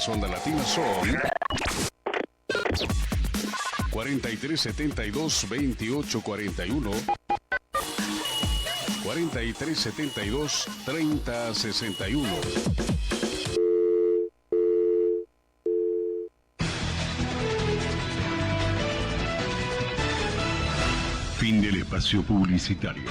es Onda Latina son 4372-2841, 4372-3061. Fin del espacio publicitario.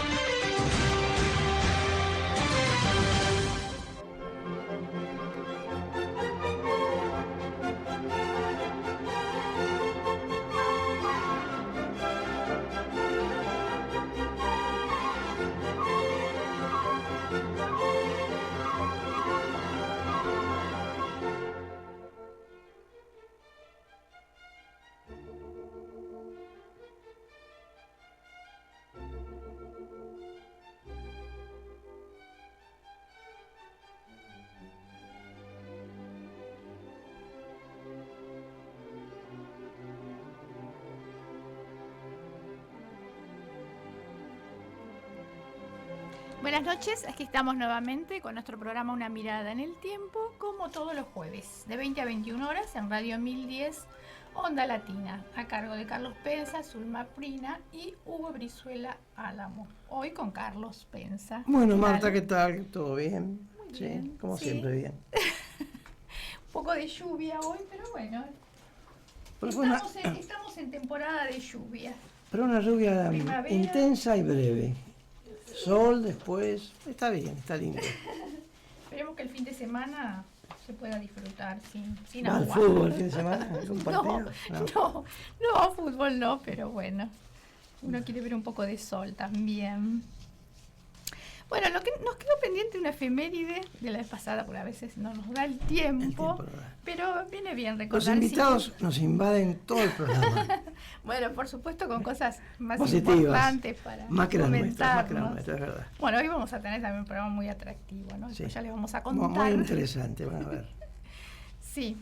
Buenas noches, aquí estamos nuevamente con nuestro programa Una Mirada en el Tiempo, como todos los jueves, de 20 a 21 horas en Radio 1010, Onda Latina, a cargo de Carlos Pensa, Zulma Prina y Hugo Brizuela Álamo. Hoy con Carlos Pensa. Bueno, Marta, ¿qué tal? ¿Todo bien? Muy Sí, bien. como Sí. siempre, bien. Un poco de lluvia hoy, pero bueno, Pero fue estamos en temporada de lluvia. pero una lluvia Primavera. intensa y breve. Sol después, está bien, está lindo. Esperemos que el fin de semana se pueda disfrutar sin ¿Va al agua. fútbol el fin de semana? ¿Algún partido? No, fútbol no, pero bueno, uno quiere ver un poco de sol también. Bueno, lo que nos quedó pendiente una efeméride de la vez pasada, porque a veces no nos da el tiempo, no da. pero viene bien Los recordar. invitados nos invaden todo el programa. Bueno, por supuesto con cosas más Positivas, importantes para más que las nuestras, comentarnos. es verdad. Bueno, hoy vamos a tener también un programa muy atractivo, ¿no? Después Sí. ya les vamos a Muy contar. interesante, van a ver. Sí.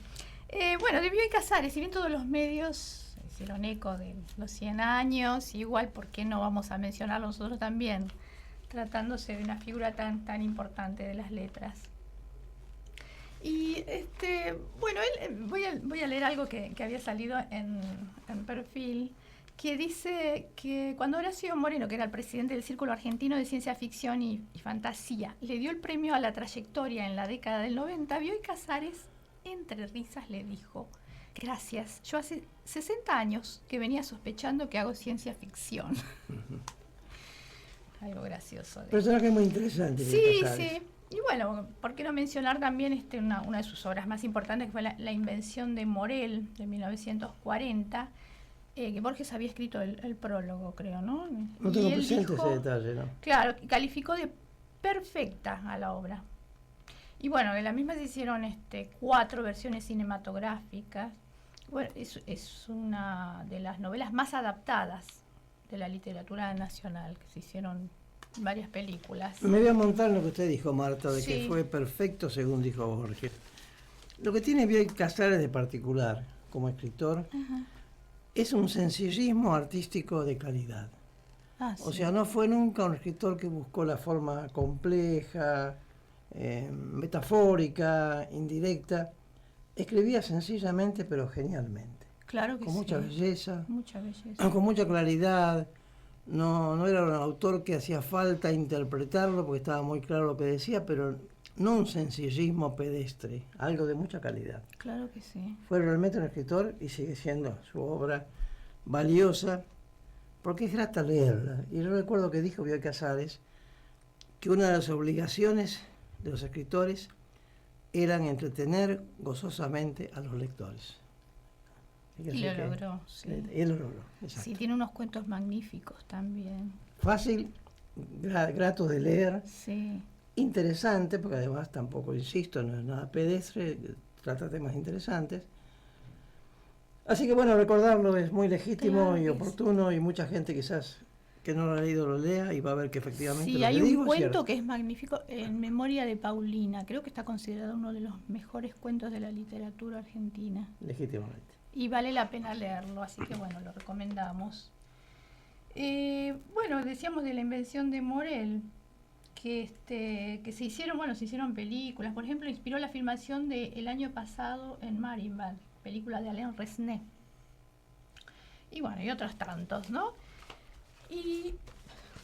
Bueno, de Bioy Casares, si bien todos los medios hicieron eco de los 100 años, igual, ¿por qué no vamos a mencionarlo nosotros también? Tratándose de una figura tan importante de las letras. Y bueno, voy a leer algo que había salido en Perfil, que dice que cuando Horacio Moreno, que era el presidente del Círculo Argentino de Ciencia Ficción y Fantasía, le dio el premio a la trayectoria en la década del 90, Bioy Casares, entre risas, le dijo: gracias, yo hace 60 años que venía sospechando que hago ciencia ficción. Algo gracioso. Personaje muy interesante. Sí, Casares. sí. Y bueno, ¿por qué no mencionar también una de sus obras más importantes, que fue la invención de Morel, de 1940, que Borges había escrito el prólogo, creo, ¿no? No tengo Y él presente dijo, ese detalle, ¿no? claro, calificó de perfecta a la obra. Y bueno, de la misma se hicieron 4 versiones cinematográficas. Bueno, es una de las novelas más adaptadas de la literatura nacional, que se hicieron varias películas. Me voy a montar en lo que usted dijo, Marta, de Sí. que fue perfecto según dijo Borges. Lo que tiene Bioy Casares de particular como escritor es un sencillismo artístico de calidad. O sea, no fue nunca un escritor que buscó la forma compleja, metafórica, indirecta. Escribía sencillamente pero genialmente. Claro que Con sí. mucha belleza, Mucha belleza. con mucha claridad. No era un autor que hacía falta interpretarlo porque estaba muy claro lo que decía, pero no un sencillismo pedestre, algo de mucha calidad. Claro que sí. Fue realmente un escritor y sigue siendo su obra valiosa porque es grata leerla. Y yo recuerdo que dijo Bioy Casares que una de las obligaciones de los escritores eran entretener gozosamente a los lectores. Y lo logró, sí. Él lo logró, exacto. Sí, tiene unos cuentos magníficos también. Fácil, grato de leer, Sí. interesante, porque además tampoco, insisto, no es nada pedestre, trata temas interesantes. Así que bueno, recordarlo es muy legítimo Claro y que oportuno, y mucha gente quizás que no lo ha leído lo lea y va a ver que efectivamente Sí, lo hay que un digo es cuento cierto. que es magnífico, En memoria de Paulina. Creo que está considerado uno de los mejores cuentos de la literatura argentina. Legítimamente. Y vale la pena leerlo, así que bueno, lo recomendamos. Bueno, decíamos de la invención de Morel. que se hicieron películas. Por ejemplo, inspiró la filmación del año pasado en Marienbad, película de Alain Resnais. Y bueno, y otros tantos, ¿no? Y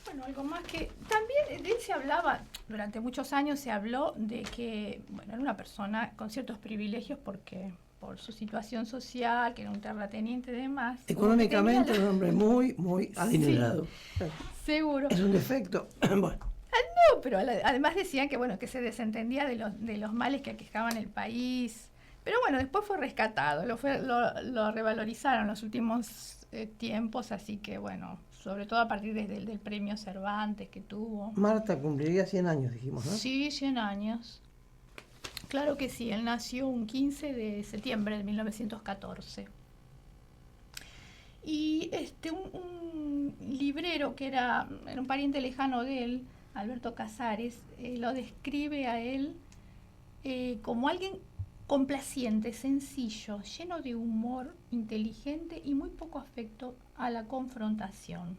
bueno, algo más que también de él se hablaba, durante muchos años se habló de que, bueno, era una persona con ciertos privilegios porque por su situación social, que era un terrateniente y demás. Económicamente es un hombre muy, muy adinerado. Sí, seguro. Es un defecto. Bueno, No, pero además decían que, bueno, que se desentendía de los males que aquejaban el país. Pero bueno, después fue rescatado, lo revalorizaron en los últimos tiempos, así que bueno, sobre todo a partir del premio Cervantes que tuvo. Marta cumpliría 100 años, dijimos, ¿no? Sí, 100 años. Claro que sí, él nació un 15 de septiembre de 1914. Y un librero que era un pariente lejano de él, Alberto Casares, lo describe a él como alguien complaciente, sencillo, lleno de humor, inteligente y muy poco afecto a la confrontación.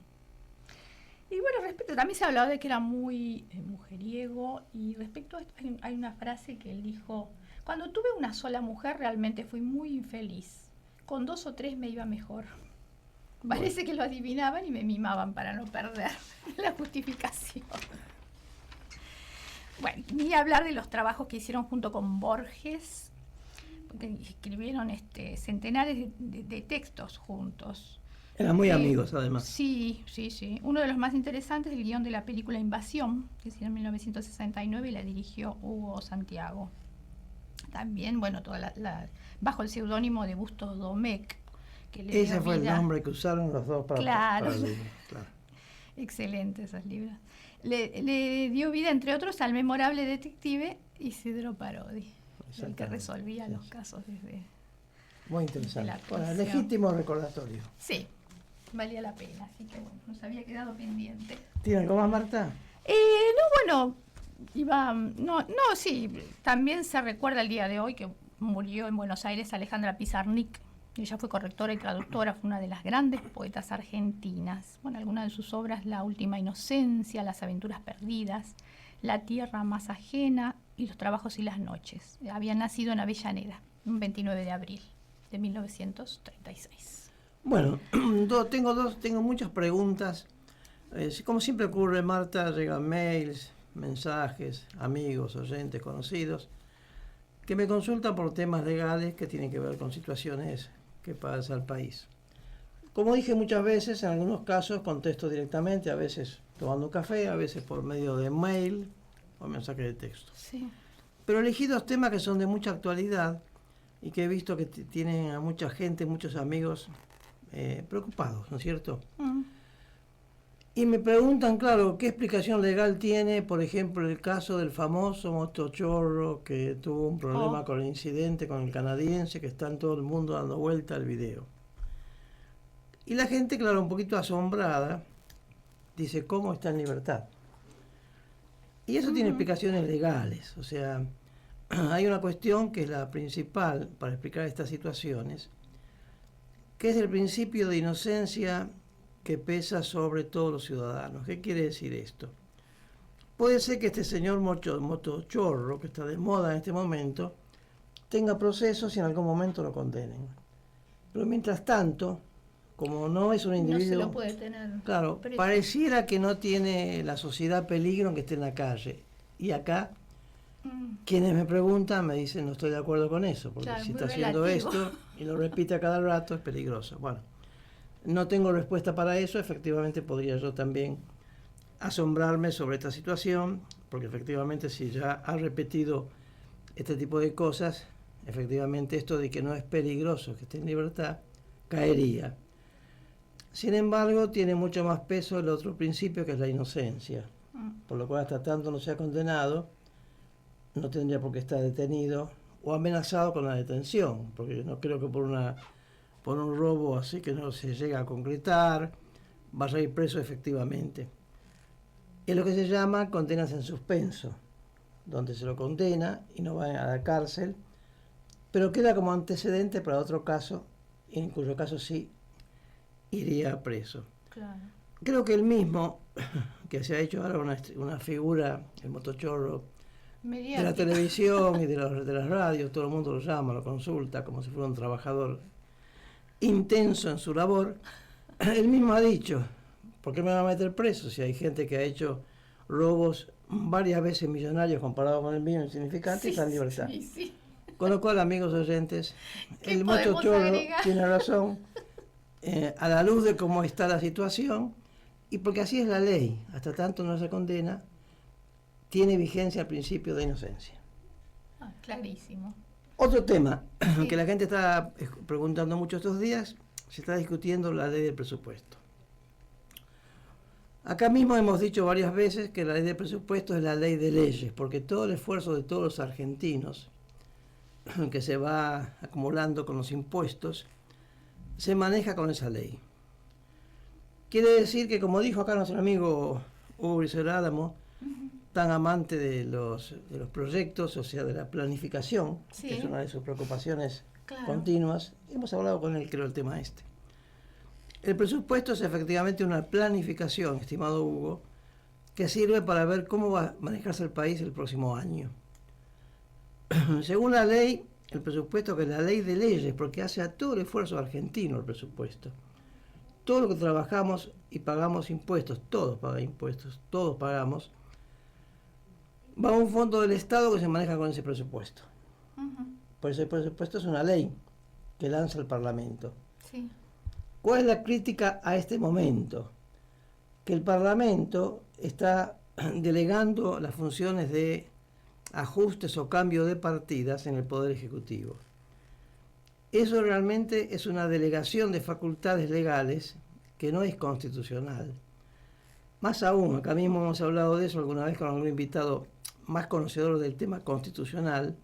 Y bueno, también se ha hablado de que era muy mujeriego, y respecto a esto hay una frase que él dijo: cuando tuve una sola mujer realmente fui muy infeliz, con 2 o 3 me iba mejor. Parece que lo adivinaban y me mimaban para no perder la justificación. Bueno, ni hablar de los trabajos que hicieron junto con Borges, porque escribieron centenares de textos juntos. Eran muy amigos, además. Sí, sí, sí. Uno de los más interesantes es el guión de la película Invasión, que se hizo en 1969 y la dirigió Hugo Santiago. También, bueno, bajo el seudónimo de Bustos Domecq, que le Ese dio fue vida. el nombre que usaron los dos para el libro. Claro. Excelente esos libros. Le dio vida, entre otros, al memorable detective Isidro Parodi, el que resolvía los casos desde... Muy interesante. la Bueno, prisión. legítimo recordatorio. Sí, valía la pena, así que bueno, nos había quedado pendiente. ¿Tiene algo más, Marta? No, bueno, sí, también se recuerda el día de hoy que murió en Buenos Aires Alejandra Pizarnik. Ella fue correctora y traductora, fue una de las grandes poetas argentinas. Bueno, algunas de sus obras: La última inocencia, Las aventuras perdidas, La tierra más ajena y Los trabajos y las noches. Había nacido en Avellaneda, un 29 de abril de 1936. Bueno, tengo muchas preguntas. Como siempre ocurre, Marta, llegan mails, mensajes, amigos, oyentes, conocidos, que me consultan por temas legales que tienen que ver con situaciones que pasa al país. Como dije muchas veces, en algunos casos contesto directamente, a veces tomando un café, a veces por medio de mail o mensaje de texto. Sí. Pero elegí 2 temas que son de mucha actualidad y que he visto que tienen a mucha gente, muchos amigos preocupados, ¿no es cierto? Y me preguntan, claro, ¿qué explicación legal tiene, por ejemplo, el caso del famoso motochorro que tuvo un problema con el incidente con el canadiense, que está en todo el mundo dando vuelta al video? Y la gente, claro, un poquito asombrada, dice, ¿cómo está en libertad? Y eso tiene explicaciones legales, o sea, hay una cuestión que es la principal para explicar estas situaciones, que es el principio de inocencia que pesa sobre todos los ciudadanos. ¿Qué quiere decir esto? Puede ser que este señor motochorro, que está de moda en este momento, tenga procesos y en algún momento lo condenen. Pero mientras tanto, como no es un individuo... No se lo puede tener. Claro, preso. pareciera que no tiene la sociedad peligro en que esté en la calle. Y acá, quienes me preguntan me dicen, no estoy de acuerdo con eso, porque Claro, si muy está haciendo relativo. esto y lo repite a cada rato, es peligroso. Bueno, no tengo respuesta para eso. Efectivamente podría yo también asombrarme sobre esta situación, porque efectivamente si ya ha repetido este tipo de cosas, efectivamente esto de que no es peligroso que esté en libertad, caería. Sin embargo, tiene mucho más peso el otro principio, que es la inocencia, por lo cual hasta tanto no sea condenado, no tendría por qué estar detenido o amenazado con la detención, porque no creo que por un robo así que no se llega a concretar, vaya a ir preso efectivamente. Es lo que se llama condenas en suspenso, donde se lo condena y no va a la cárcel, pero queda como antecedente para otro caso, en cuyo caso sí iría preso. Claro. Creo que el mismo, que se ha hecho ahora una figura, el motochorro, de la Mediática. televisión y de las radios, todo el mundo lo llama, lo consulta, como si fuera un trabajador intenso en su labor. Él mismo ha dicho, ¿por qué me va a meter preso si hay gente que ha hecho robos varias veces millonarios comparado con el mío insignificante y está en libertad? Sí, sí. Con lo cual, amigos oyentes, ¿Qué el podemos motochorro agregar? tiene razón, a la luz de cómo está la situación, y porque así es la ley, hasta tanto no se condena, tiene vigencia el principio de inocencia. Ah, clarísimo. Otro tema Sí. que la gente está preguntando mucho estos días, se está discutiendo la ley del presupuesto. Acá mismo hemos dicho varias veces que la ley del presupuesto es la ley de leyes, porque todo el esfuerzo de todos los argentinos que se va acumulando con los impuestos se maneja con esa ley. Quiere decir que, como dijo acá nuestro amigo Hugo Álamo, tan amante de los proyectos, o sea, de la planificación, Sí. que es una de sus preocupaciones Claro. continuas, hemos hablado con él, creo, el tema este. El presupuesto es efectivamente una planificación, estimado Hugo, que sirve para ver cómo va a manejarse el país el próximo año. Según la ley, el presupuesto, que es la ley de leyes, porque hace a todo el esfuerzo argentino el presupuesto. Todo lo que trabajamos y pagamos impuestos, todos pagan impuestos, todos pagamos, va a un fondo del Estado que se maneja con ese presupuesto. Ujú. Por ese presupuesto es una ley que lanza el Parlamento. Sí. ¿Cuál es la crítica a este momento? Que el Parlamento está delegando las funciones de ajustes o cambio de partidas en el Poder Ejecutivo. Eso realmente es una delegación de facultades legales que no es constitucional. Más aún, acá mismo hemos hablado de eso alguna vez con algún invitado más conocedor del tema constitucional,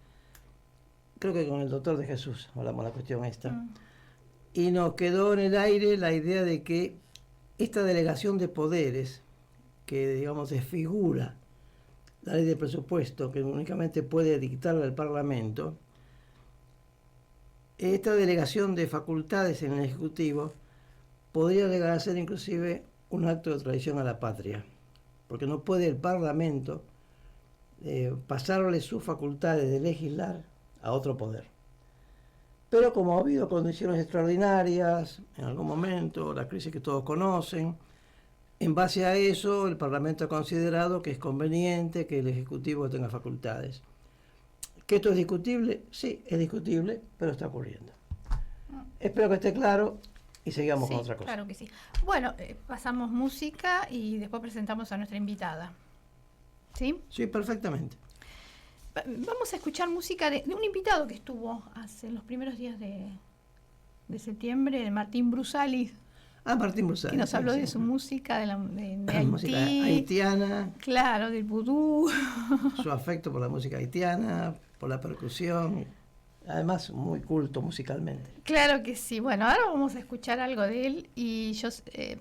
creo que con el doctor de Jesús hablamos de la cuestión esta, y nos quedó en el aire la idea de que esta delegación de poderes, que digamos desfigura la ley de presupuesto, que únicamente puede dictarla el Parlamento, esta delegación de facultades en el Ejecutivo podría llegar a ser inclusive un acto de traición a la patria, porque no puede el Parlamento pasarle sus facultades de legislar a otro poder. Pero como ha habido condiciones extraordinarias en algún momento, la crisis que todos conocen, en base a eso el Parlamento ha considerado que es conveniente que el Ejecutivo tenga facultades. ¿Que esto es discutible? Sí, es discutible, pero está ocurriendo. Espero que esté claro y sigamos Sí, con otra cosa. claro que sí. Bueno, pasamos música y después presentamos a nuestra invitada. ¿Sí? Sí, perfectamente. Vamos a escuchar música de un invitado que estuvo hace los primeros días de septiembre, de Martín Brusalis, Ah, Martín Brusalis. que nos habló sí, de sí. su música de Haití. Música haitiana, Claro, del vudú. su afecto por la música haitiana, por la percusión, además muy culto musicalmente. Claro que sí. Bueno, ahora vamos a escuchar algo de él. Y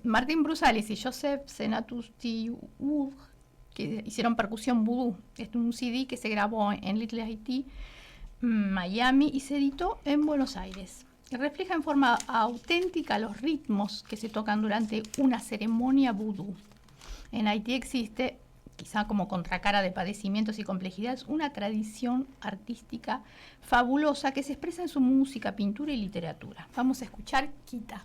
Martín Brusalis y Joseph Senatustiur, que hicieron percusión vudú. Es un CD que se grabó en Little Haití, Miami, y se editó en Buenos Aires. Refleja en forma auténtica los ritmos que se tocan durante una ceremonia vudú. En Haití existe, quizá como contracara de padecimientos y complejidades, una tradición artística fabulosa que se expresa en su música, pintura y literatura. Vamos a escuchar Kita.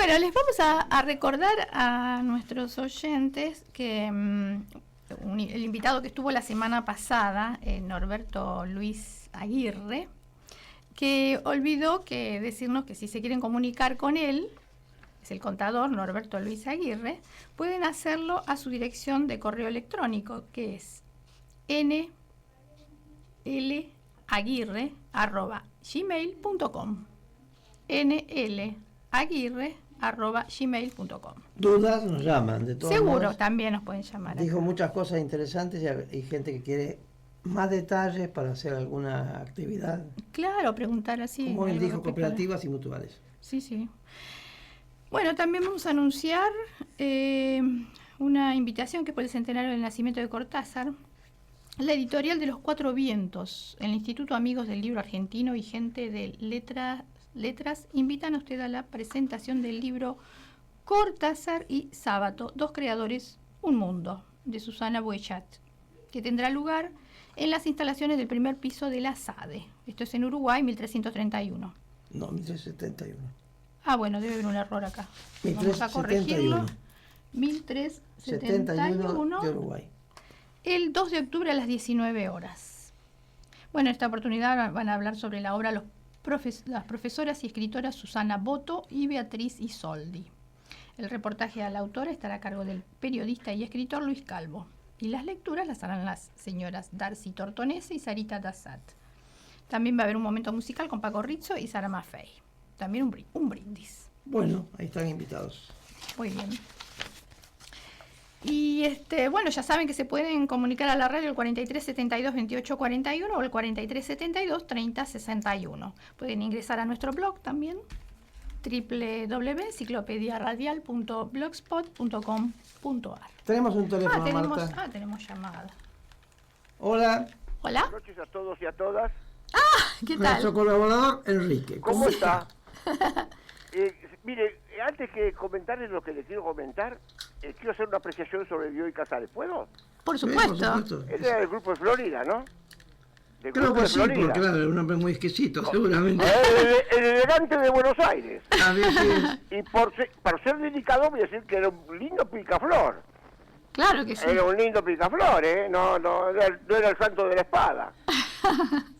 Bueno, les vamos a recordar a nuestros oyentes que el invitado que estuvo la semana pasada, Norberto Luis Aguirre, que olvidó que decirnos que si se quieren comunicar con él, es el contador Norberto Luis Aguirre, pueden hacerlo a su dirección de correo electrónico, que es nlaguirre@gmail.com. nlaguirre@gmail.com. Dudas nos llaman, de todos Seguro, modos. también nos pueden llamar. Dijo muchas cosas interesantes y hay gente que quiere más detalles para hacer alguna actividad. Claro, preguntar así. Como él algo dijo, respecto a- cooperativas y mutuales. Sí, sí. Bueno, también vamos a anunciar una invitación que es por el centenario del nacimiento de Cortázar. La editorial de los Cuatro Vientos, el Instituto Amigos del Libro Argentino y Gente de Letras invitan a usted a la presentación del libro Cortázar y Sábato, dos creadores, un mundo, de Susana Boechat, que tendrá lugar en las instalaciones del primer piso de la SADE. Esto es en Uruguay, 1331. No, 1371. Ah, bueno, debe haber un error acá. Vamos a corregirlo. 1371 de Uruguay. el 2 de octubre a las 19 horas. Bueno, en esta oportunidad van a hablar sobre la obra las profesoras y escritoras Susana Boto y Beatriz Isoldi. El reportaje a la autora estará a cargo del periodista y escritor Luis Calvo. Y las lecturas las harán las señoras Darcy Tortonese y Sarita Dassat. También va a haber un momento musical con Paco Rizzo y Sara Maffei. También un brindis. Bueno, ahí están invitados. Muy bien. Y bueno, ya saben que se pueden comunicar a la radio el 43 72 28 41 o el 43 72 30 61. Pueden ingresar a nuestro blog también, www.enciclopediaradial.blogspot.com.ar. Tenemos un teléfono, Marta. Tenemos llamada. Hola, Hola, Buenas noches a todos y a todas. ¿qué nuestro tal? colaborador Enrique. ¿Cómo está? Mire, antes que comentarles lo que les quiero comentar, quiero hacer una apreciación sobre Bioy Casares. ¿Puedo? Por Sí, supuesto. Él era del grupo de Florida, ¿no? Del Creo grupo que de sí, Florida. porque claro, es un hombre muy exquisito, seguramente. El elegante de Buenos Aires. Así es. Y por ser delicado voy a decir que era un lindo picaflor. Claro que sí. Era un lindo picaflor, ¿eh? No era el santo de la espada.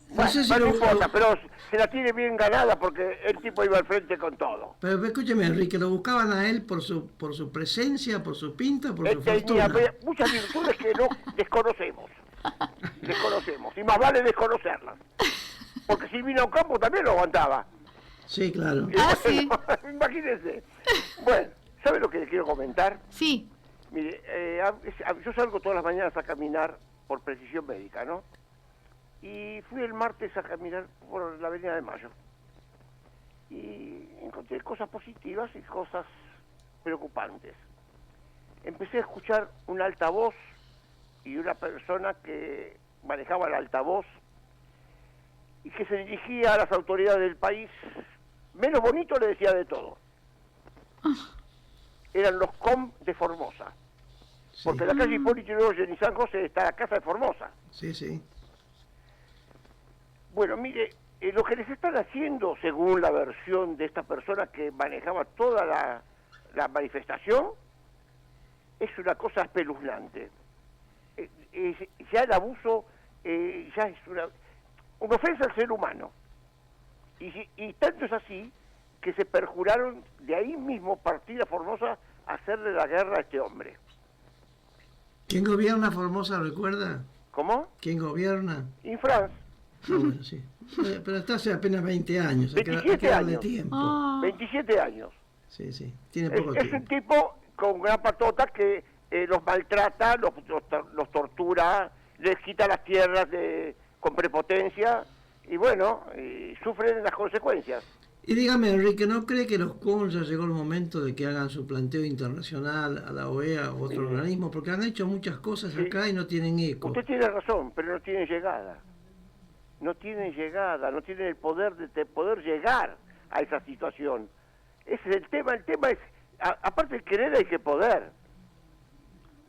No sé si no lo- importa, pero se la tiene bien ganada porque el tipo iba al frente con todo. Pero escúcheme, Enrique, ¿lo buscaban a él por su presencia, por su pinta, por su Tenía fortuna? muchas virtudes que no desconocemos. Y más vale desconocerlas. Porque si vino a un campo también lo aguantaba. Sí, claro. Y Ah, bueno, imagínense. Bueno, ¿sabe lo que le quiero comentar? Sí. Mire, yo salgo todas las mañanas a caminar por precisión médica, ¿no? Y fui el martes a caminar por la Avenida de Mayo. Y encontré cosas positivas y cosas preocupantes. Empecé a escuchar un altavoz y una persona que manejaba el altavoz y que se dirigía a las autoridades del país. Menos bonito le decía de todo. Eran los COM de Formosa. Sí, Porque en la calle Hipólito Yrigoyen y San José está la casa de Formosa. sí, sí. Bueno, mire, lo que les están haciendo, según la versión de esta persona que manejaba toda la manifestación, es una cosa espeluznante. Ya el abuso ya es una ofensa al ser humano. Y tanto es así que se perjuraron de ahí mismo partir a Formosa a hacerle la guerra a este hombre. ¿Quién gobierna Formosa, recuerda? ¿Cómo? ¿Quién gobierna? Infrance. Ah, bueno, sí. Pero está hace apenas 20 años, hay que 27 darle años. tiempo. Ah. 27 años. Sí, sí, tiene poco Es un tiempo. tipo con gran patota que los maltrata, los tortura, les quita las tierras con prepotencia y bueno, sufren las consecuencias. Y dígame, Enrique, ¿no cree que los CON ya llegó el momento de que hagan su planteo internacional a la OEA o otro organismo? Porque han hecho muchas cosas Sí. acá y no tienen eco. Usted tiene razón, pero no tienen llegada. No tienen llegada, no tienen el poder de poder llegar a esa situación. Ese es el tema es, aparte de querer hay que poder.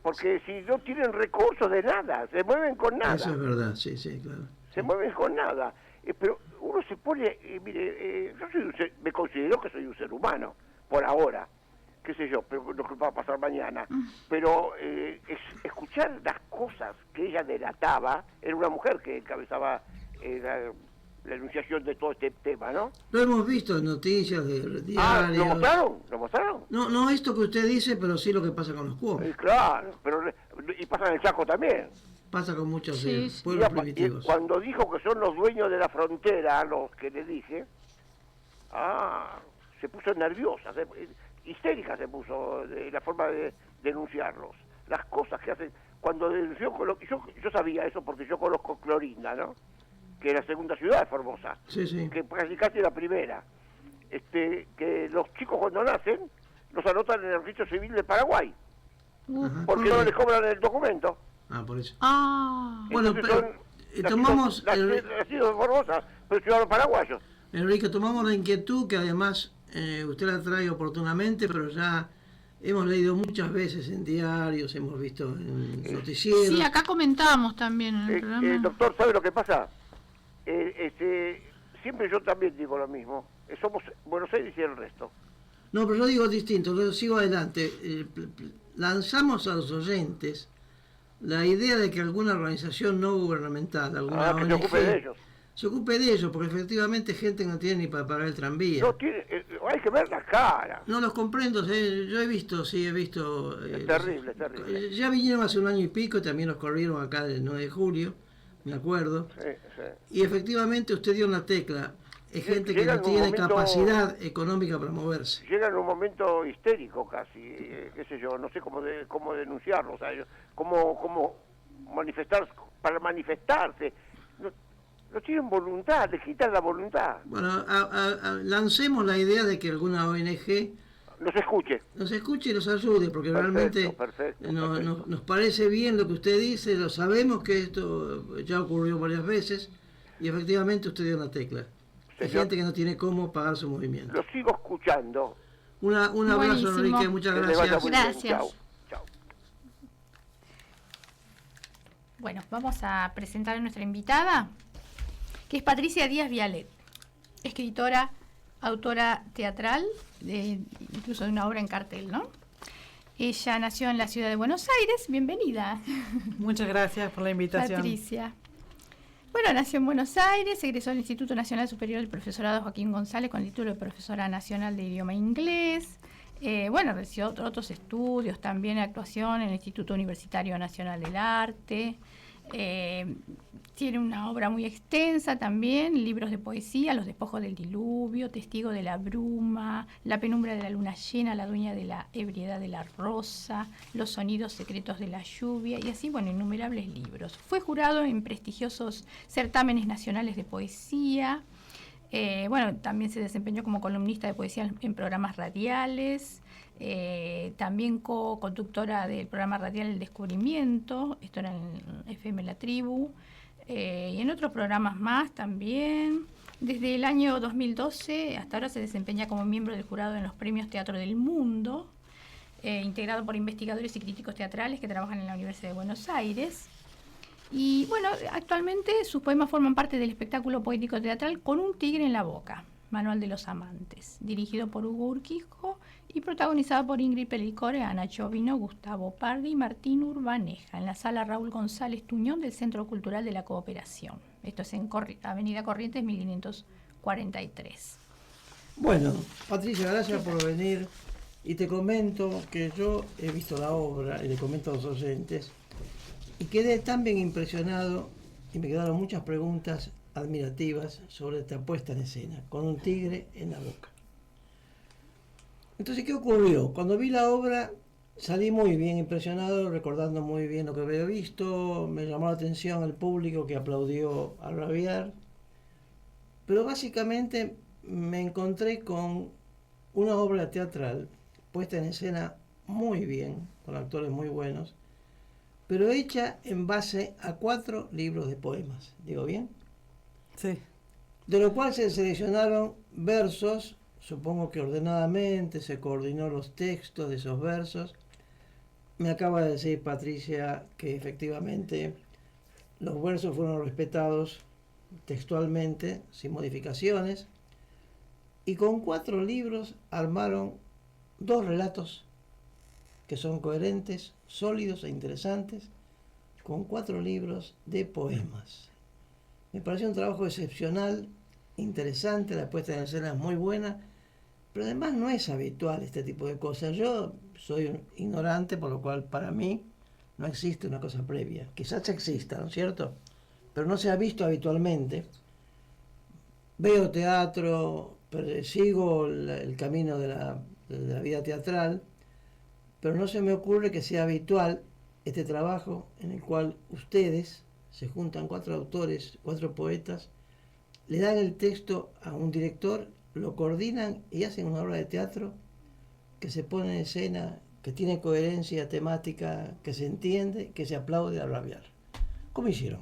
Porque si no tienen recursos de nada, se mueven con nada. Eso es verdad, sí, sí, claro. Se mueven con nada. Pero uno se pone, mire, me considero que soy un ser humano, por ahora, qué sé yo, pero lo que va a pasar mañana. Pero escuchar las cosas que ella delataba, era una mujer que encabezaba la enunciación de todo este tema, ¿no? Lo hemos visto en noticias de ¿Lo diarios. mostraron? ¿Lo mostraron? No esto que usted dice, pero sí lo que pasa con los cuomos. Claro, pero y pasa en el Chaco también. Pasa con muchos Sí, sí. pueblos Y primitivos. cuando dijo que son los dueños de la frontera, a los que le dije, se puso nerviosa, histérica se puso de la forma de denunciarlos. Las cosas que hacen, cuando denunció, yo sabía eso porque yo conozco Clorinda, ¿no? Que es la segunda ciudad de Formosa, Sí, sí. que casi la primera. Que los chicos cuando nacen, los anotan en el registro civil de Paraguay, Ajá. porque no les cobran el documento. Por eso. Bueno, Entonces pero tomamos, nacidos de Formosa, pero ciudadanos paraguayos. Enrique, tomamos la inquietud que además usted la trae oportunamente, pero ya hemos leído muchas veces en diarios, hemos visto en noticieros. Sí, acá comentábamos también en el programa. Doctor, ¿sabe lo que pasa? Siempre yo también digo lo mismo. Somos Buenos Aires y el resto. No, pero yo digo distinto, lo sigo adelante. Lanzamos a los oyentes la idea de que alguna organización no gubernamental, alguna Que ONG, se ocupe de ellos. se ocupe de ellos, porque efectivamente gente que no tiene ni para pagar el tranvía. No tiene, hay que ver las caras. No los comprendo, yo he visto. Es terrible, es terrible. Ya vinieron hace un año y pico, también los corrieron acá el 9 de julio, me acuerdo. Sí. Y efectivamente usted dio una tecla, es gente que Llega no en un tiene momento- capacidad económica para moverse. Llega en un momento histérico casi, qué sé yo, no sé cómo denunciarlo, o sea, cómo para manifestarse. No tienen voluntad, les quitan la voluntad. Bueno, lancemos la idea de que alguna ONG No se escuche. nos escuche y nos ayude, porque Perfecto, nos parece bien lo que usted dice, lo sabemos que esto ya ocurrió varias veces, y efectivamente usted dio una tecla. Hay Señor. gente que no tiene cómo pagar su movimiento. Lo sigo escuchando. Un abrazo, Buenísimo. Enrique, muchas Que le vaya gracias. muy bien. Gracias. Chau, chau. Bueno, vamos a presentar a nuestra invitada, que es Patricia Díaz Vialet, escritora, autora teatral, incluso de una obra en cartel, ¿no? Ella nació en la ciudad de Buenos Aires. Bienvenida, Muchas gracias por la invitación. Patricia. Bueno, nació en Buenos Aires, egresó al Instituto Nacional Superior del Profesorado Joaquín González con el título de profesora nacional de idioma inglés. Realizó otros estudios también, actuación en el Instituto Universitario Nacional del Arte. Tiene una obra muy extensa también, libros de poesía, Los despojos del diluvio, Testigo de la bruma, La penumbra de la luna llena, La dueña de la ebriedad de la rosa, Los sonidos secretos de la lluvia, y así, innumerables libros. Fue jurado en prestigiosos certámenes nacionales de poesía. También se desempeñó como columnista de poesía en programas radiales. También co-conductora del programa radial El Descubrimiento, esto era en FM La Tribu, y en otros programas más también. Desde el año 2012 hasta ahora se desempeña como miembro del jurado en los Premios Teatro del Mundo, integrado por investigadores y críticos teatrales que trabajan en la Universidad de Buenos Aires. Y actualmente sus poemas forman parte del espectáculo poético teatral Con un tigre en la boca, Manual de los Amantes, dirigido por Hugo Urquijo y protagonizado por Ingrid Pellicore, Ana Chovino, Gustavo Pardi y Martín Urbaneja, en la sala Raúl González Tuñón del Centro Cultural de la Cooperación. Esto es en Avenida Corrientes 1543. Bueno, Patricia, gracias por venir. Y te comento que yo he visto la obra, y le comento a los oyentes, y quedé tan bien impresionado, y me quedaron muchas preguntas admirativas sobre esta puesta en escena, Con un tigre en la boca. Entonces, ¿qué ocurrió? Cuando vi la obra, salí muy bien impresionado, recordando muy bien lo que había visto, me llamó la atención el público que aplaudió al rabiar, pero básicamente me encontré con una obra teatral puesta en escena muy bien, con actores muy buenos, pero hecha en base a 4 libros de poemas. ¿Digo bien? Sí. De lo cual se seleccionaron versos, supongo que ordenadamente, se coordinó los textos de esos versos. Me acaba de decir Patricia que efectivamente los versos fueron respetados textualmente, sin modificaciones, y con 4 libros armaron 2 relatos que son coherentes, sólidos e interesantes, con 4 libros de poemas. Me pareció un trabajo excepcional, interesante, la puesta en escena es muy buena, pero además no es habitual este tipo de cosas. Yo soy un ignorante, por lo cual para mí no existe una cosa previa. Quizás exista, ¿no es cierto? Pero no se ha visto habitualmente. Veo teatro, sigo el camino de la vida teatral, pero no se me ocurre que sea habitual este trabajo en el cual ustedes se juntan 4 autores, 4 poetas, le dan el texto a un director, lo coordinan y hacen una obra de teatro que se pone en escena, que tiene coherencia temática, que se entiende, que se aplaude a rabiar. ¿Cómo hicieron?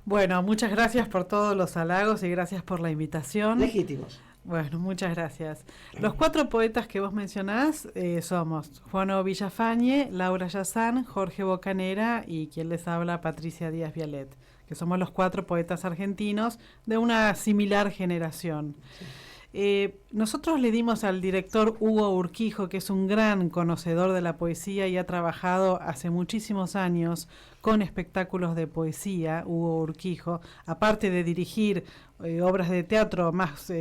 Bueno, muchas gracias por todos los halagos y gracias por la invitación. Legítimos. Bueno, muchas gracias. Los 4 poetas que vos mencionás somos Juan Villafañe, Laura Yazán, Jorge Bocanera y quien les habla, Patricia Díaz Vialet, que somos los 4 poetas argentinos de una similar generación. Sí. Nosotros le dimos al director Hugo Urquijo, que es un gran conocedor de la poesía y ha trabajado hace muchísimos años con espectáculos de poesía, Hugo Urquijo, aparte de dirigir obras de teatro más,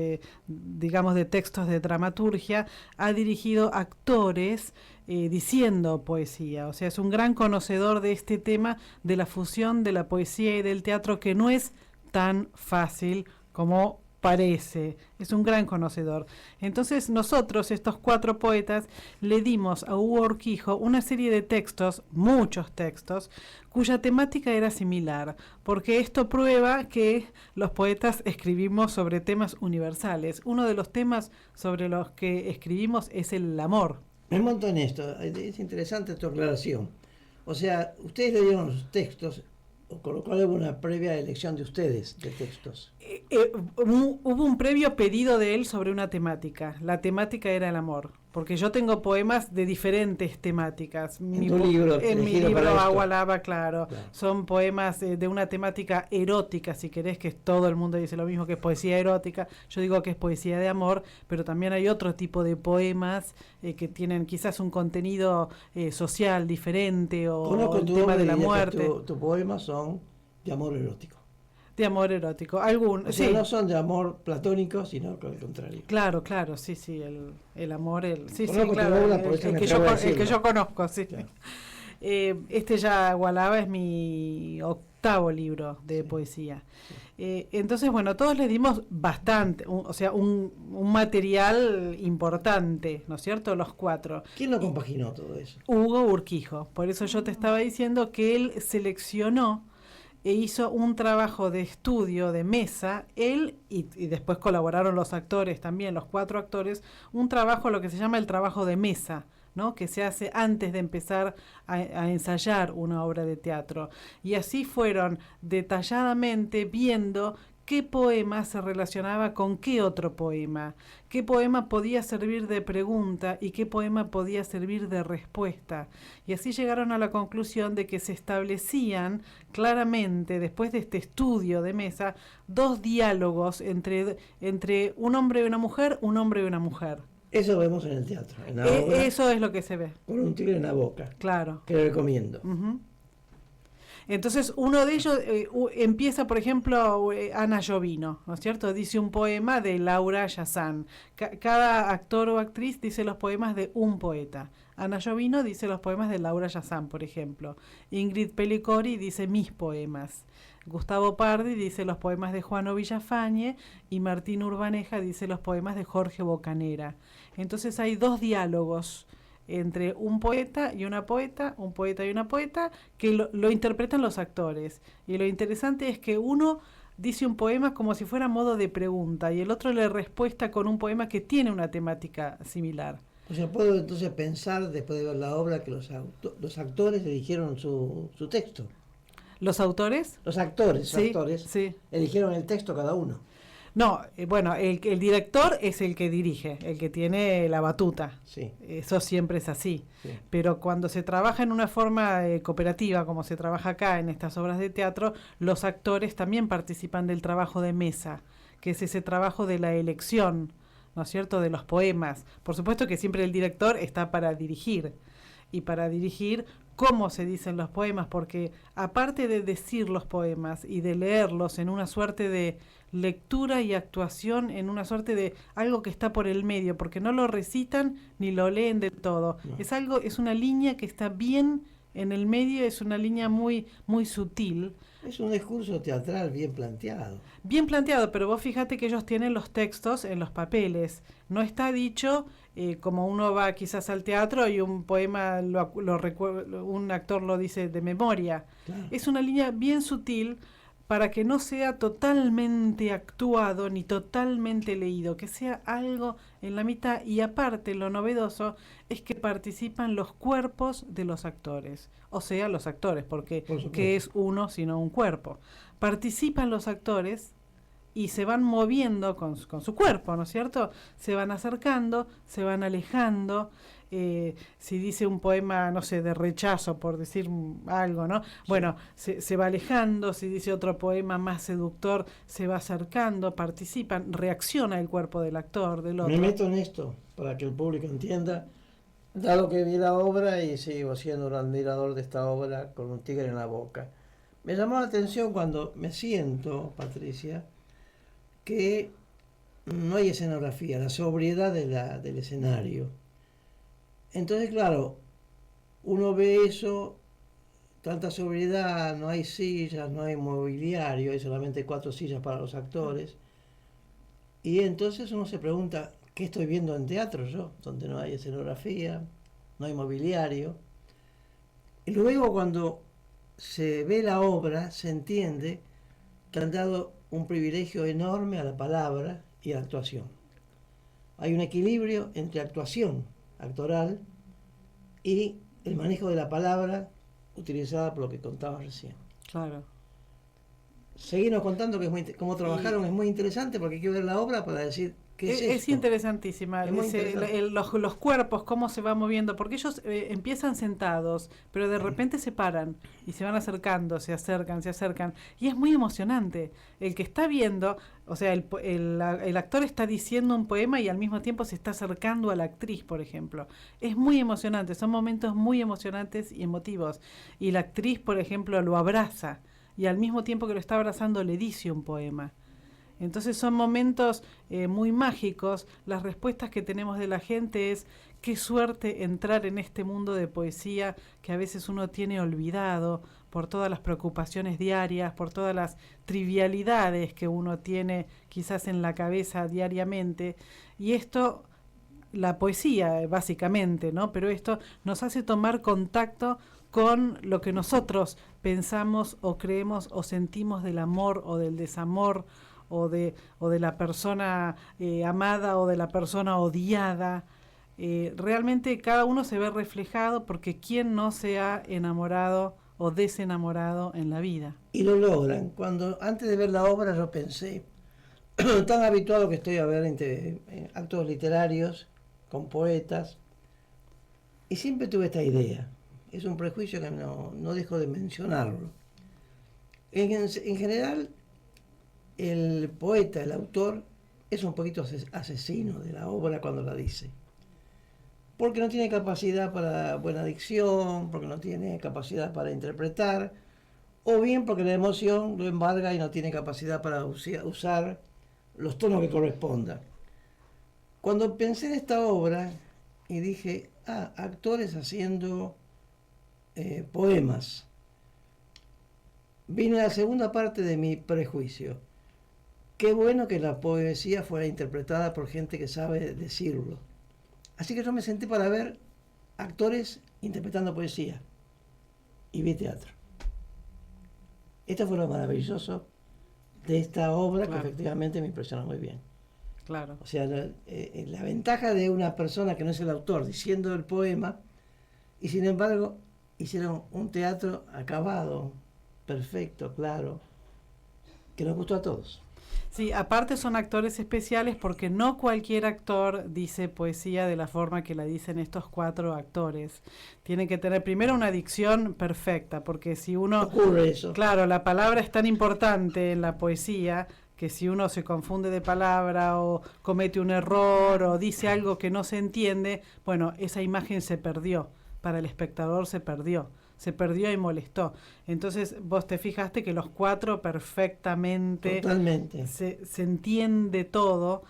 digamos, de textos de dramaturgia, ha dirigido actores diciendo poesía. O sea, es un gran conocedor de este tema de la fusión de la poesía y del teatro, que no es tan fácil como parece, es un gran conocedor. Entonces nosotros, estos 4 poetas, le dimos a Hugo Urquijo una serie de textos, muchos textos, cuya temática era similar, porque esto prueba que los poetas escribimos sobre temas universales. Uno de los temas sobre los que escribimos es el amor. Me monto en esto, es interesante tu aclaración. O sea, ustedes le dieron los textos, con lo cual hubo una previa elección de ustedes de textos. Hubo un previo pedido de él sobre una temática. La temática era el amor, porque yo tengo poemas de diferentes temáticas. En mi libro Agua Lava, claro. Son poemas de una temática erótica, si querés, que todo el mundo dice lo mismo, que es poesía erótica. Yo digo que es poesía de amor, pero también hay otro tipo de poemas que tienen quizás un contenido social diferente, o el tema de la muerte. Tus poemas son de amor erótico. De amor erótico. O sea, no son de amor platónico, sino con el contrario. Claro, sí, el amor, sí, conozco claro, obra, el que yo conozco, sí. Claro. Este ya, Gualaba, es mi 8º libro de poesía. Entonces, bueno, todos le dimos bastante, un material importante, ¿no es cierto? Los 4. ¿Quién lo compaginó todo eso? Hugo Urquijo. Por eso yo te estaba diciendo que él seleccionó e hizo un trabajo de estudio, de mesa, él y después colaboraron los actores también, los 4 actores, un trabajo, lo que se llama el trabajo de mesa, ¿no? Que se hace antes de empezar a ensayar una obra de teatro. Y así fueron detalladamente viendo qué poema se relacionaba con qué otro poema, qué poema podía servir de pregunta y qué poema podía servir de respuesta. Y así llegaron a la conclusión de que se establecían claramente, después de este estudio de mesa, 2 diálogos entre un hombre y una mujer, un hombre y una mujer. Eso vemos en el teatro, en la obra, eso es lo que se ve. Con un tigre en la boca. Claro. Que le recomiendo. Uh-huh. Entonces, uno de ellos empieza, por ejemplo, Ana Llovino, ¿no es cierto? Dice un poema de Laura Yazán. Cada actor o actriz dice los poemas de un poeta. Ana Llovino dice los poemas de Laura Yazán, por ejemplo. Ingrid Pellicori dice mis poemas. Gustavo Pardi dice los poemas de Juan Villafañe y Martín Urbaneja dice los poemas de Jorge Bocanera. Entonces hay 2 diálogos entre un poeta y una poeta, un poeta y una poeta, que lo interpretan los actores. Y lo interesante es que uno dice un poema como si fuera modo de pregunta y el otro le respuesta con un poema que tiene una temática similar. O sea, puedo entonces pensar, después de ver la obra, que los actores eligieron su texto. ¿Los autores? Los actores, sí. Eligieron el texto cada uno. No, bueno, el director es el que dirige, el que tiene la batuta. Sí. Eso siempre es así. Sí. Pero cuando se trabaja en una forma cooperativa, como se trabaja acá en estas obras de teatro, los actores también participan del trabajo de mesa, que es ese trabajo de la elección, ¿no es cierto?, de los poemas. Por supuesto que siempre el director está para dirigir, y para dirigir cómo se dicen los poemas, porque aparte de decir los poemas y de leerlos en una suerte de lectura y actuación, en una suerte de algo que está por el medio, porque no lo recitan ni lo leen de todo. No. Es una línea que está bien en el medio, es una línea muy, muy sutil. Es un discurso teatral bien planteado. Bien planteado, pero vos fíjate que ellos tienen los textos en los papeles. No está dicho como uno va quizás al teatro y un poema un actor lo dice de memoria. Claro. Es una línea bien sutil para que no sea totalmente actuado ni totalmente leído, que sea algo en la mitad. Y aparte, lo novedoso es que participan los cuerpos de los actores, o sea, los actores, porque ¿qué es uno sino un cuerpo? Participan los actores y se van moviendo con su cuerpo, ¿no es cierto? Se van acercando, se van alejando. Si dice un poema, no sé, de rechazo, por decir algo, ¿no? Sí. Bueno, se va alejando. Si dice otro poema más seductor, se va acercando, participan, reacciona el cuerpo del actor, del otro. Me meto en esto para que el público entienda, dado que vi la obra y sigo siendo un admirador de esta obra con un tigre en la boca. Me llamó la atención cuando me siento, Patricia, que no hay escenografía, la sobriedad del escenario. Entonces, claro, uno ve eso, tanta sobriedad, no hay sillas, no hay mobiliario, hay solamente 4 sillas para los actores. Y entonces uno se pregunta, ¿qué estoy viendo en teatro yo? Donde no hay escenografía, no hay mobiliario. Y luego cuando se ve la obra, se entiende que han dado un privilegio enorme a la palabra y a la actuación. Hay un equilibrio entre actuación actoral y el manejo de la palabra utilizada por lo que contabas recién. Claro. Seguimos contando que cómo trabajaron, es muy interesante porque hay que ver la obra para decir qué es esto. Es interesantísima. Los cuerpos, cómo se van moviendo, porque ellos empiezan sentados, pero de repente se paran y se van acercando, se acercan, y es muy emocionante. El que está viendo, o sea, el actor está diciendo un poema y al mismo tiempo se está acercando a la actriz, por ejemplo. Es muy emocionante, son momentos muy emocionantes y emotivos. Y la actriz, por ejemplo, lo abraza, y al mismo tiempo que lo está abrazando le dice un poema. Entonces son momentos muy mágicos. Las respuestas que tenemos de la gente es: qué suerte entrar en este mundo de poesía que a veces uno tiene olvidado por todas las preocupaciones diarias, por todas las trivialidades que uno tiene quizás en la cabeza diariamente. Y esto, la poesía básicamente, ¿no? Pero esto nos hace tomar contacto con lo que nosotros pensamos o creemos o sentimos del amor o del desamor, o de la persona amada o de la persona odiada. Realmente cada uno se ve reflejado, porque ¿quién no se ha enamorado o desenamorado en la vida? Y lo logran. Cuando antes de ver la obra yo pensé, tan habituado que estoy a ver actos literarios con poetas, y siempre tuve esta idea. Es un prejuicio que no dejo de mencionarlo. En general, el poeta, el autor, es un poquito asesino de la obra cuando la dice. Porque no tiene capacidad para buena dicción, porque no tiene capacidad para interpretar, o bien porque la emoción lo embarga y no tiene capacidad para usar los tonos que correspondan. Cuando pensé en esta obra y dije, actores haciendo poemas, vine a la segunda parte de mi prejuicio. Qué bueno que la poesía fuera interpretada por gente que sabe decirlo. Así que yo me senté para ver actores interpretando poesía y vi teatro. Esto fue lo maravilloso de esta obra, claro, que efectivamente me impresionó muy bien. Claro. O sea, la ventaja de una persona que no es el autor diciendo el poema, y sin embargo hicieron un teatro acabado, perfecto, claro, que nos gustó a todos. Sí, aparte son actores especiales porque no cualquier actor dice poesía de la forma que la dicen estos 4 actores. Tiene que tener primero una dicción perfecta, porque si uno... Ocurre eso. Claro, la palabra es tan importante en la poesía que si uno se confunde de palabra o comete un error o dice algo que no se entiende, bueno, esa imagen se perdió, para el espectador se perdió y molestó. Entonces vos te fijaste que los 4 perfectamente Totalmente. se entiende todo,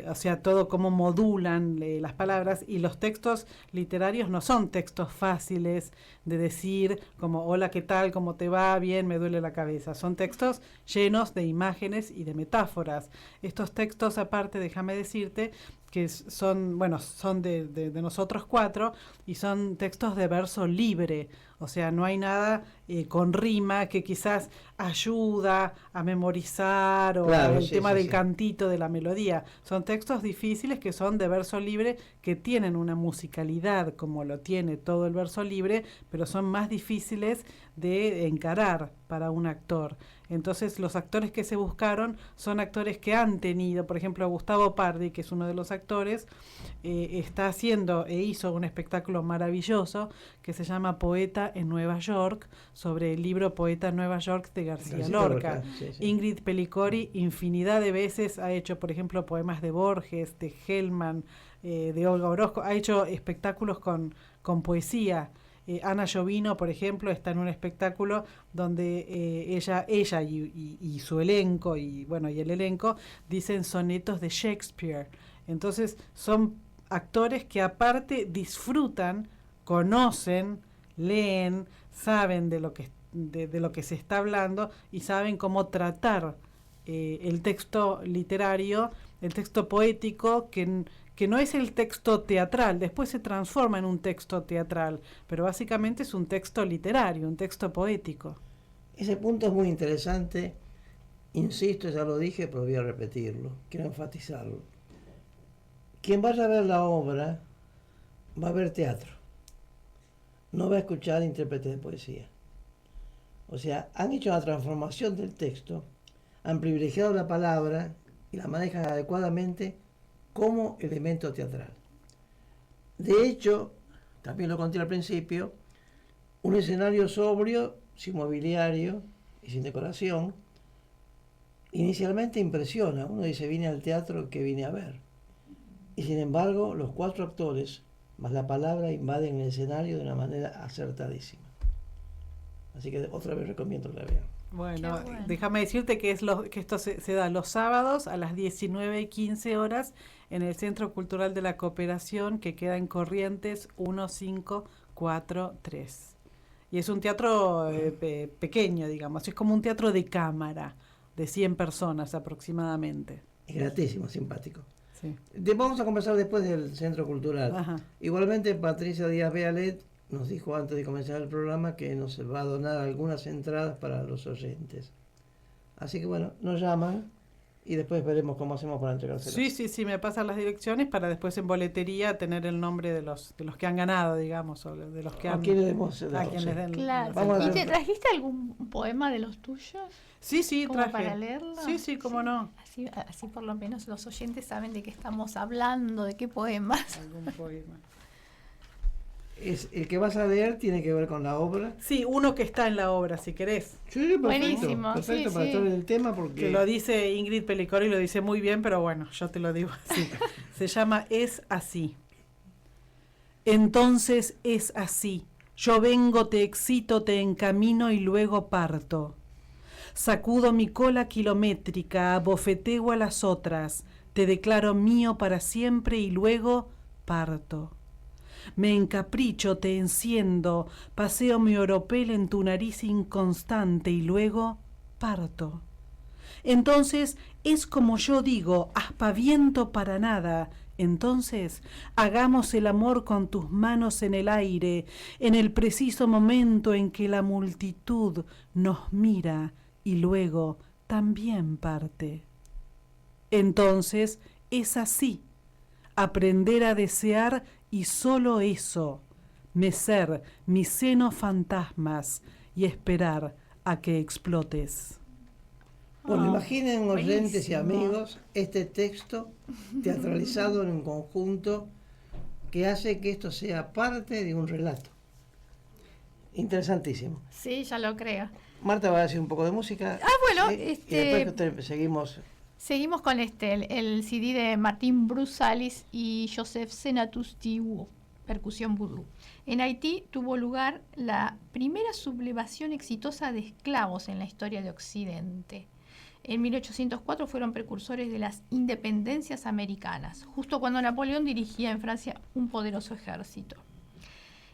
o sea, todo cómo modulan las palabras, y los textos literarios no son textos fáciles de decir como hola, ¿qué tal? ¿Cómo te va? Bien, me duele la cabeza. Son textos llenos de imágenes y de metáforas. Estos textos, aparte, déjame decirte que son, bueno, son de nosotros 4 y son textos de verso libre, o sea, no hay nada con rima que quizás ayuda a memorizar o Claro, el sí, tema sí, del sí. cantito de la melodía. Son textos difíciles que son de verso libre, que tienen una musicalidad como lo tiene todo el verso libre, pero son más difíciles de encarar para un actor. Entonces los actores que se buscaron son actores que han tenido, por ejemplo, Gustavo Pardi, que es uno de los actores, está haciendo e hizo un espectáculo maravilloso que se llama Poeta en Nueva York, sobre el libro Poeta en Nueva York de García Lorca. Sí, sí. Ingrid Pellicori infinidad de veces ha hecho, por ejemplo, poemas de Borges, de Hellman, de Olga Orozco, ha hecho espectáculos con poesía. Ana Llovino, por ejemplo, está en un espectáculo donde ella y su elenco y el elenco dicen sonetos de Shakespeare. Entonces son actores que aparte disfrutan, conocen, leen, saben de lo que se está hablando y saben cómo tratar el texto literario, el texto poético, que no es el texto teatral, después se transforma en un texto teatral, pero básicamente es un texto literario, un texto poético. Ese punto es muy interesante, insisto, ya lo dije, pero voy a repetirlo, quiero enfatizarlo. Quien vaya a ver la obra va a ver teatro, no va a escuchar intérpretes de poesía. O sea, han hecho la transformación del texto, han privilegiado la palabra y la manejan adecuadamente como elemento teatral. De hecho, también lo conté al principio, un escenario sobrio, sin mobiliario y sin decoración, inicialmente impresiona. Uno dice, vine al teatro, ¿qué vine a ver? Y sin embargo, los 4 actores, más la palabra, invaden el escenario de una manera acertadísima. Así que otra vez recomiendo que la vean. Bueno, Qué bueno. déjame decirte que esto se da los sábados a las 19:15 horas en el Centro Cultural de la Cooperación, que queda en Corrientes 1543. Y es un teatro pequeño, digamos, es como un teatro de cámara, de 100 personas aproximadamente. Es gratísimo, simpático. Sí. Vamos a conversar después del Centro Cultural. Ajá. Igualmente, Patricia Díaz Vialet nos dijo antes de comenzar el programa que nos va a donar algunas entradas para los oyentes. Así que bueno, nos llaman y después veremos cómo hacemos para entregárselas. Sí, me pasan las direcciones para después en boletería tener el nombre de los que han ganado, digamos, o de los que ¿A han... quién le demos a dado? quien Sí. les den Claro. las Vamos a ¿Y entradas. te trajiste algún poema de los tuyos? Sí, ¿Como traje. para leerlo? Sí, cómo no. Así por lo menos los oyentes saben de qué estamos hablando, de qué poemas. Algún poema. Es, el que vas a leer tiene que ver con la obra. Sí, uno que está en la obra, si querés. Sí, perfecto. Buenísimo, Perfecto sí, para sí. estar en el tema porque... Que lo dice Ingrid Pellicori, lo dice muy bien, pero bueno, yo te lo digo así. Se llama Es así. Entonces es así. Yo vengo, te excito, te encamino y luego parto. Sacudo mi cola kilométrica, abofeteo a las otras, te declaro mío para siempre y luego parto. Me encapricho, te enciendo, paseo mi oropel en tu nariz inconstante y luego parto. Entonces es como yo digo, aspaviento para nada. Entonces hagamos el amor con tus manos en el aire, en el preciso momento en que la multitud nos mira y luego también parte. Entonces es así, aprender a desear y solo eso, mecer mis senos fantasmas y esperar a que explotes. Bueno, Ah, imaginen oyentes y buenísimo. amigos este texto teatralizado en un conjunto que hace que esto sea parte de un relato. Interesantísimo. Sí, ya lo creo. Marta va a decir un poco de música. Bueno, ¿sí? Y después seguimos. Seguimos con el CD de Martín Brusalis y Joseph Senatus Diwo, percusión vudú. En Haití tuvo lugar la primera sublevación exitosa de esclavos en la historia de Occidente. En 1804 fueron precursores de las independencias americanas, justo cuando Napoleón dirigía en Francia un poderoso ejército.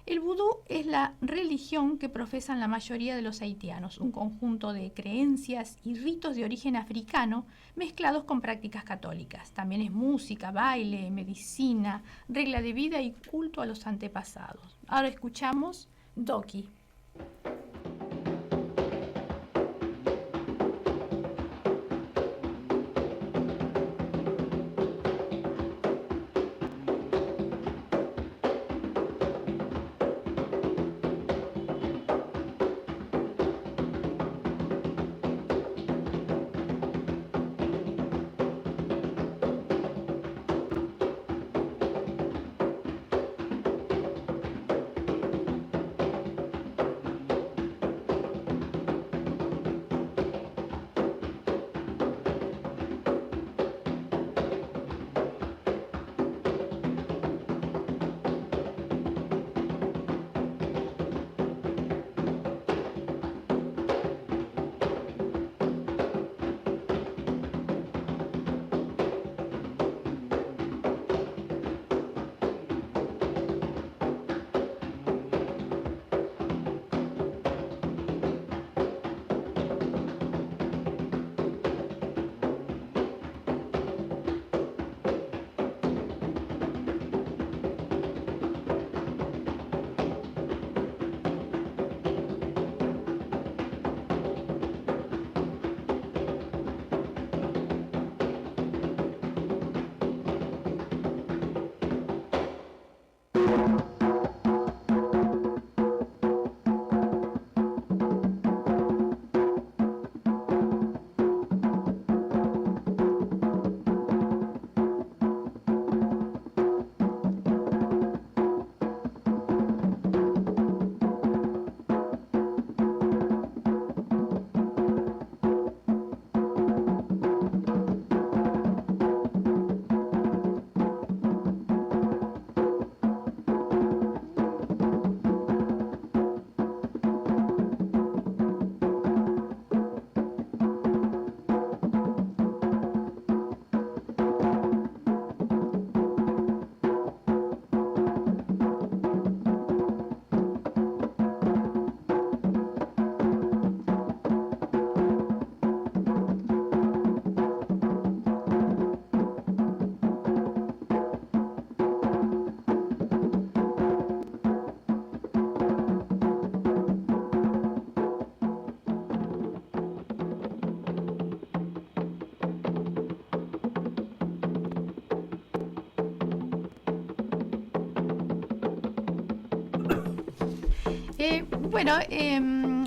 El vudú es la religión que profesan la mayoría de los haitianos, un conjunto de creencias y ritos de origen africano mezclados con prácticas católicas. También es música, baile, medicina, regla de vida y culto a los antepasados. Ahora escuchamos Doki.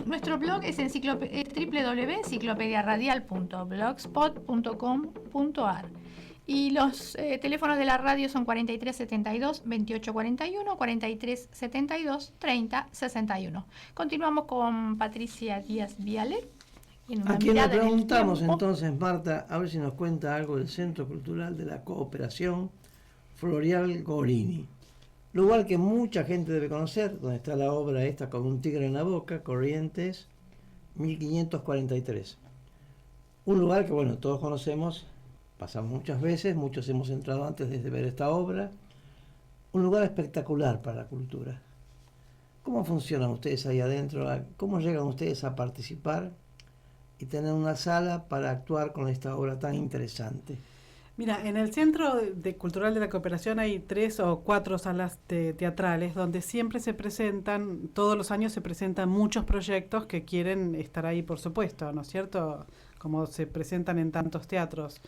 Nuestro blog es www.enciclopediaradial.blogspot.com.ar y los teléfonos de la radio son 4372-2841, 4372-3061. Continuamos con Patricia Díaz Vialet. A quien le preguntamos entonces, Marta, a ver si nos cuenta algo del Centro Cultural de la Cooperación Florial Gorini. Lugar que mucha gente debe conocer, donde está la obra esta con un tigre en la boca, Corrientes, 1543. Un lugar que, bueno, todos conocemos, pasamos muchas veces, muchos hemos entrado antes de ver esta obra. Un lugar espectacular para la cultura. ¿Cómo funcionan ustedes ahí adentro? ¿Cómo llegan ustedes a participar y tener una sala para actuar con esta obra tan interesante? Mira, en el Centro Cultural de la Cooperación hay 3 o 4 salas teatrales donde siempre se presentan, todos los años se presentan muchos proyectos que quieren estar ahí, por supuesto, ¿no es cierto? Como se presentan en tantos teatros.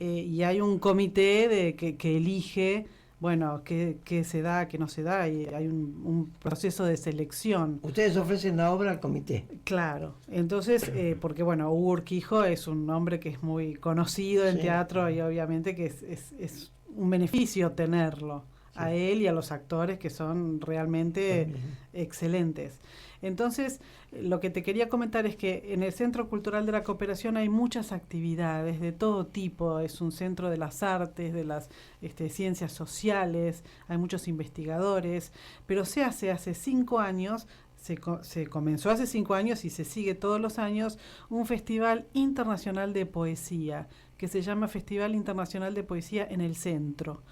Y hay un comité que elige, bueno, qué se da, qué no se da, y hay un proceso de selección. Ustedes ofrecen la obra al comité. Claro, entonces, porque bueno, Hugo Urquijo es un hombre que es muy conocido en teatro y obviamente que es un beneficio tenerlo a él y a los actores que son realmente También. excelentes. Entonces, lo que te quería comentar es que en el Centro Cultural de la Cooperación hay muchas actividades de todo tipo. Es un centro de las artes, de las ciencias sociales, hay muchos investigadores, pero se hace 5 años, se comenzó hace 5 años y se sigue todos los años, un festival internacional de poesía, que se llama Festival Internacional de Poesía en el Centro.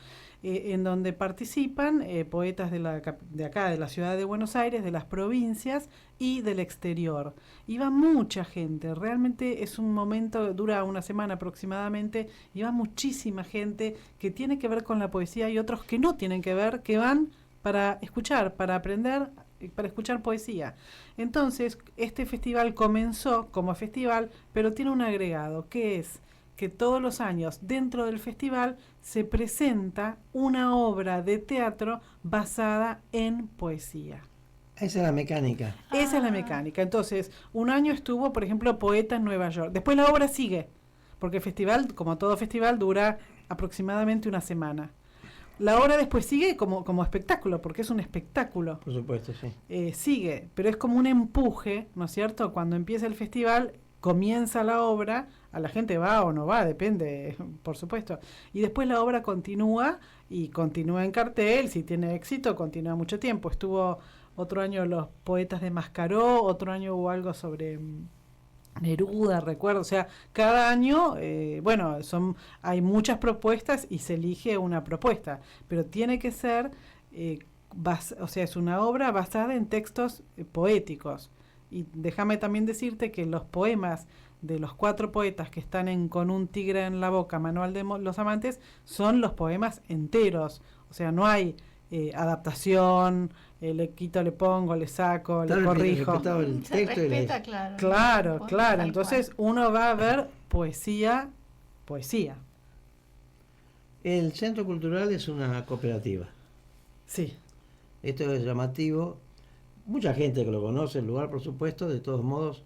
En donde participan poetas de acá, de la ciudad de Buenos Aires, de las provincias y del exterior. Y va mucha gente, realmente es un momento, dura una semana aproximadamente, y va muchísima gente que tiene que ver con la poesía y otros que no tienen que ver, que van para escuchar, para aprender, para escuchar poesía. Entonces, este festival comenzó como festival, pero tiene un agregado, que es que todos los años dentro del festival se presenta una obra de teatro basada en poesía. Esa es la mecánica. Esa es la mecánica. Entonces, un año estuvo, por ejemplo, Poeta en Nueva York. Después la obra sigue, porque el festival, como todo festival, dura aproximadamente una semana. La obra después sigue como espectáculo, porque es un espectáculo. Por supuesto, sí. Sigue, pero es como un empuje, ¿no es cierto? Cuando empieza el festival, comienza la obra, a la gente va o no va, depende, por supuesto. Y después la obra continúa y continúa en cartel, si tiene éxito, continúa mucho tiempo. Estuvo otro año Los Poetas de Mascaró, otro año hubo algo sobre Neruda, recuerdo. O sea, cada año, hay muchas propuestas y se elige una propuesta, pero tiene que ser, es una obra basada en textos poéticos. Y déjame también decirte que los poemas de los 4 poetas que están en Con un tigre en la boca, Manual de los Amantes, son los poemas enteros. O sea, no hay adaptación, le quito, le pongo, le saco, le corrijo. El Se texto respeta, claro. Claro. Tal Entonces cual. uno va a ver poesía. El Centro Cultural es una cooperativa. Sí. Esto es llamativo. Mucha gente que lo conoce el lugar, por supuesto, de todos modos,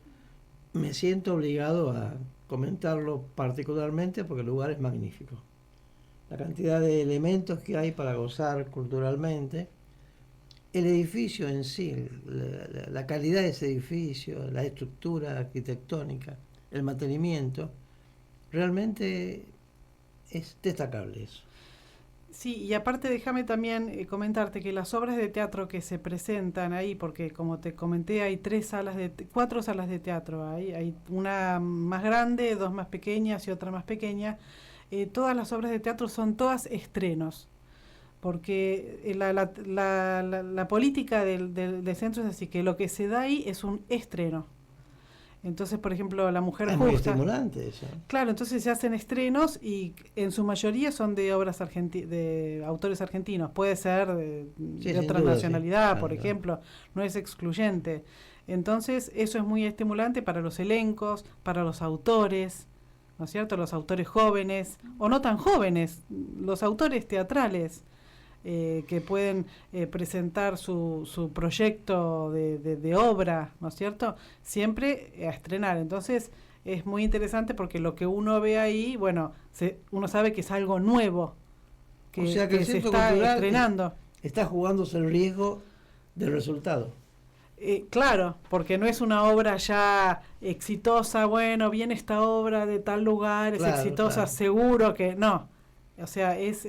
me siento obligado a comentarlo particularmente porque el lugar es magnífico. La cantidad de elementos que hay para gozar culturalmente, el edificio en sí, la calidad de ese edificio, la estructura arquitectónica, el mantenimiento, realmente es destacable eso. Sí, y aparte déjame también comentarte que las obras de teatro que se presentan ahí, porque como te comenté hay 4 salas de teatro, hay una más grande, 2 más pequeñas y otra más pequeña. Todas las obras de teatro son todas estrenos, porque la política del centro es así, que lo que se da ahí es un estreno. Entonces, por ejemplo, La Mujer Es Justa. muy estimulante eso. Claro, entonces se hacen estrenos y en su mayoría son de obras de autores argentinos. Puede ser de otra duda, nacionalidad, sí. por Claro. ejemplo, no es excluyente. Entonces, eso es muy estimulante para los elencos, para los autores, ¿no es cierto? Los autores jóvenes, o no tan jóvenes, los autores teatrales. Que pueden presentar su proyecto de obra, ¿no es cierto? Siempre a estrenar. Entonces es muy interesante porque lo que uno ve ahí, bueno, uno sabe que es algo nuevo, O sea que el se Centro está Cultural estrenando. está jugándose el riesgo del resultado. Claro, porque no es una obra ya exitosa, bueno, viene esta obra de tal lugar, Claro, es exitosa, claro. seguro que no. O sea, es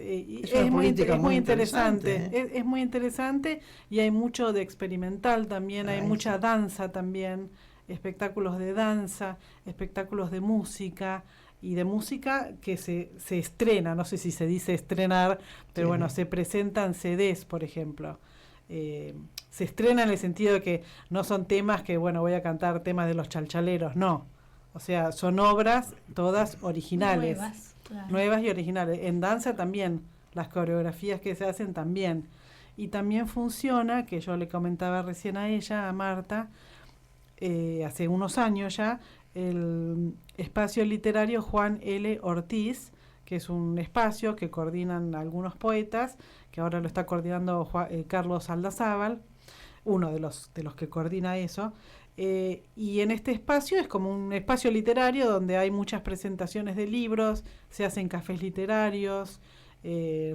una política muy muy interesante. interesante, Es muy interesante y hay mucho de experimental también, hay Ahí mucha sí. danza también, espectáculos de danza, espectáculos de música y de música que se estrena, no sé si se dice estrenar, pero Sí. bueno, se presentan CDs, por ejemplo. Se estrena en el sentido de que no son temas que, bueno, voy a cantar temas de los chalchaleros, no. O sea, son obras todas originales. Nuevas y originales. En danza también, las coreografías que se hacen también. Y también funciona, que yo le comentaba recién a ella, a Marta, hace unos años ya, el espacio literario Juan L. Ortiz, que es un espacio que coordinan algunos poetas, que ahora lo está coordinando Carlos Aldazábal, uno de los que coordina eso. Y en este espacio es como un espacio literario donde hay muchas presentaciones de libros, se hacen cafés literarios,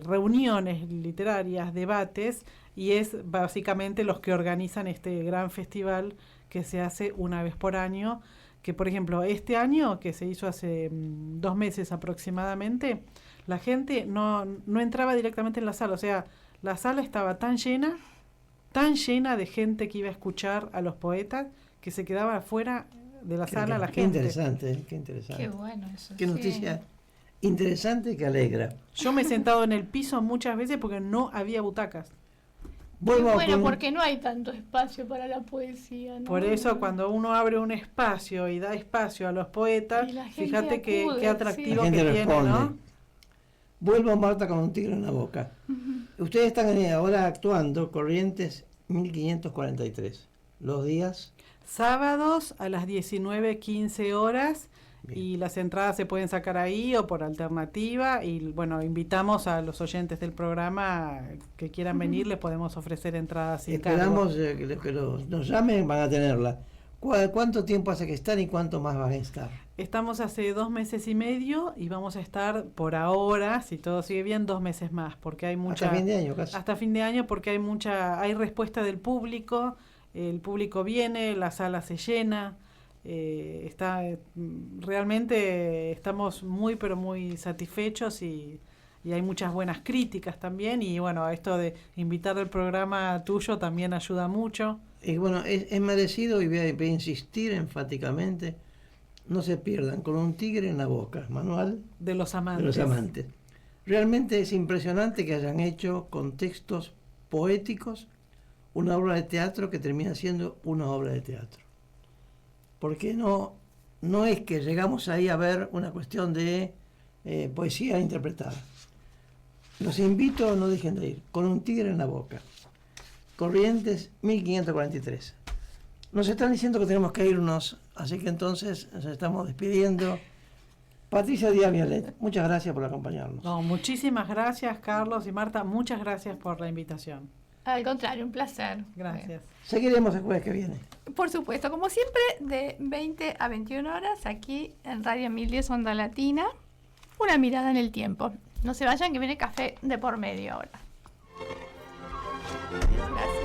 reuniones literarias, debates, y es básicamente los que organizan este gran festival que se hace una vez por año, que por ejemplo este año, que se hizo hace 2 meses aproximadamente, la gente no entraba directamente en la sala, o sea, la sala estaba tan llena de gente que iba a escuchar a los poetas, que se quedaba afuera de la sala la Qué gente. interesante, qué interesante. Qué bueno eso. Qué sí. noticia interesante que alegra. Yo me he sentado en el piso muchas veces porque no había butacas. Vuelvo Bueno, con- porque no hay tanto espacio para la poesía, ¿no? Por eso cuando uno abre un espacio y da espacio a los poetas, Y la gente fíjate qué acude, atractivo La gente que tiene, responde. ¿no? Vuelvo, Marta, con un tigre en la boca. Ustedes están ahora actuando Corrientes 1543. Los días. Sábados a las 19:15 horas. Bien. Y las entradas se pueden sacar ahí o por alternativa. Y bueno, invitamos a los oyentes del programa que quieran venir, les podemos ofrecer entradas sin cargo. Esperamos que nos llamen, van a tenerla. ¿Cuánto tiempo hace que están y cuánto más van a estar? Estamos hace 2 meses y medio y vamos a estar por ahora, si todo sigue bien, 2 meses más, porque hay mucha... Hasta fin de año casi. Hasta fin de año, porque hay respuesta del público, el público viene, la sala se llena, realmente estamos muy pero muy satisfechos y hay muchas buenas críticas también, y bueno, esto de invitar al programa tuyo también ayuda mucho. Y bueno, es merecido y voy a insistir enfáticamente. No se pierdan con un tigre en la boca, manual De los amantes. de los amantes. Realmente es impresionante que hayan hecho con textos poéticos una obra de teatro que termina siendo una obra de teatro. Porque no es que llegamos ahí a ver una cuestión de poesía interpretada. Los invito, no dejen de ir, con un tigre en la boca. Corrientes 1543. Nos están diciendo que tenemos que irnos, así que entonces nos estamos despidiendo. Patricia Díaz Violet, muchas gracias por acompañarnos. No, muchísimas gracias, Carlos y Marta, muchas gracias por la invitación. Al contrario, un placer. Gracias. Seguiremos el jueves que viene. Por supuesto, como siempre, de 20 a 21 horas, aquí en Radio 1010 Onda Latina, una mirada en el tiempo. No se vayan, que viene café de por medio ahora. Gracias.